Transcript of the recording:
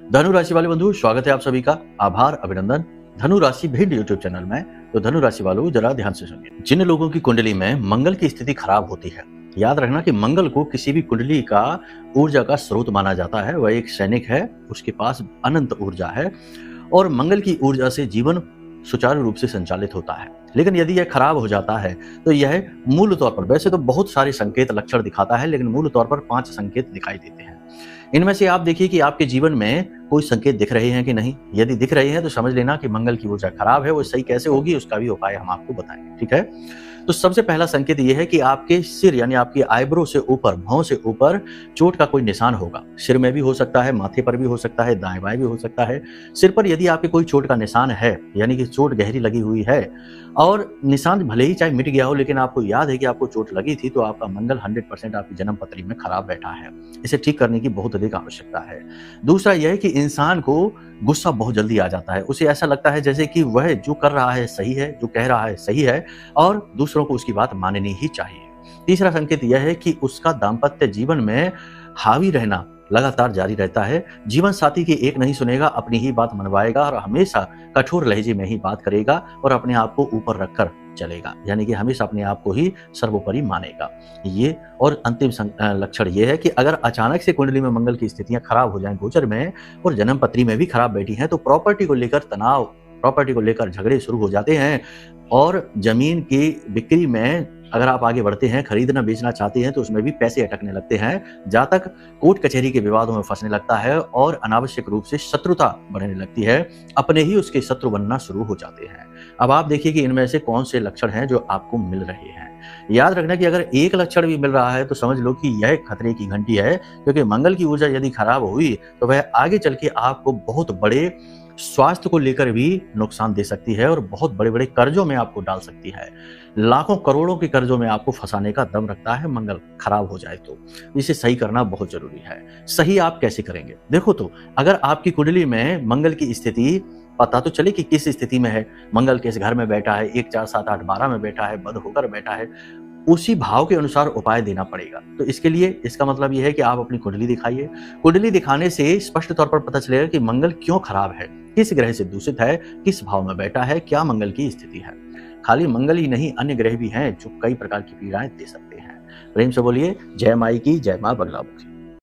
धनु राशि वाले बंधु, स्वागत है आप सभी का। आभार, अभिनंदन। धनु राशि भिड यूट्यूब चैनल में। तो धनु राशि वालों, जरा ध्यान से सुनिए। जिन लोगों की कुंडली में मंगल की स्थिति खराब होती है, याद रखना कि मंगल को किसी भी कुंडली का ऊर्जा का स्रोत माना जाता है। वह एक सैनिक है, उसके पास अनंत ऊर्जा है और मंगल की ऊर्जा से जीवन सुचारू रूप से संचालित होता है। लेकिन यदि यह खराब हो जाता है तो यह मूल तौर पर, वैसे तो बहुत सारे संकेत लक्षण दिखाता है, लेकिन मूल तौर पर 5 संकेत दिखाई देते हैं। इनमें से आप देखिए कि आपके जीवन में कोई संकेत दिख रहे हैं कि नहीं। यदि दिख रहे हैं तो समझ लेना कि मंगल की ऊर्जा खराब है। वो सही कैसे होगी उसका भी उपाय हम आपको बताएंगे, ठीक है। तो सबसे पहला संकेत यह है कि आपके सिर यानी आपकी आईब्रो से ऊपर, भौं से ऊपर चोट का कोई निशान होगा। सिर में भी हो सकता है, माथे पर भी हो सकता है, दाएं बाएं भी हो सकता है। सिर पर यदि आपके कोई चोट का निशान है, यानी कि चोट गहरी लगी हुई है और निशान भले ही चाहे मिट गया हो, लेकिन आपको याद है कि आपको चोट लगी थी, तो आपका मंगल 100% आपकी जन्म पत्री में खराब बैठा है। इसे ठीक करने की बहुत अधिक आवश्यकता है। दूसरा यह है कि इंसान को गुस्सा बहुत जल्दी आ जाता है। उसे ऐसा लगता है जैसे कि वह जो कर रहा है सही है, जो कह रहा है सही है और दूसरों को उसकी बात माननी ही चाहिए। तीसरा संकेत यह है कि उसका दाम्पत्य जीवन में हावी रहना लगातार जारी रहता है। जीवन साथी की एक नहीं सुनेगा, अपनी ही बात मनवाएगा और हमेशा कठोर लहजे में ही बात करेगा और अपने आप को ऊपर रखकर चलेगा, यानी कि हमेशा अपने आप को ही सर्वोपरि मानेगा। ये और अंतिम लक्षण ये है कि अगर अचानक से कुंडली में मंगल की स्थितियां खराब हो जाएं गोचर में और जन्म पत्री में भी खराब बैठी हैं, तो प्रॉपर्टी को लेकर तनाव, प्रॉपर्टी को लेकर झगड़े शुरू हो जाते हैं और जमीन की बिक्री में अगर आप आगे बढ़ते हैं, खरीदना बेचना चाहते हैं, तो उसमें भी पैसे अटकने लगते हैं। जहाँ तक कोर्ट कचहरी के विवादों में फंसने लगता है और अनावश्यक रूप से शत्रुता बढ़ने लगती है, अपने ही उसके शत्रु बनना शुरू हो जाते हैं। अब आप देखिए कि इनमें से कौन से लक्षण हैं जो आपको मिल रहे हैं। याद रखना कि अगर एक लक्षण भी मिल रहा है तो समझ लो कि यह खतरे की घंटी है, क्योंकि मंगल की ऊर्जा यदि खराब हुई तो वह आगे चल के आपको बहुत बड़े स्वास्थ्य को लेकर भी नुकसान दे सकती है और बहुत बड़े बड़े कर्जों में आपको डाल सकती है। लाखों करोड़ों के कर्जों में आपको फंसाने का दम रखता है मंगल खराब हो जाए तो। इसे सही करना बहुत जरूरी है। सही आप कैसे करेंगे? देखो, तो अगर आपकी कुंडली में मंगल की स्थिति पता तो चले कि किस स्थिति में है, मंगल किस घर में बैठा है, 1 4 7 8 12 में बैठा है, बद होकर बैठा है, उसी भाव के अनुसार उपाय देना पड़ेगा। तो इसके लिए इसका मतलब यह है कि आप अपनी कुंडली दिखाइए। कुंडली दिखाने से स्पष्ट तौर पर पता चलेगा कि मंगल क्यों खराब है, किस ग्रह से दूषित है, किस भाव में बैठा है, क्या मंगल की स्थिति है। खाली मंगल ही नहीं, अन्य ग्रह भी हैं जो कई प्रकार की पीड़ाएं दे सकते हैं। प्रेम से बोलिए जय माई की, जय मां बगलामुखी।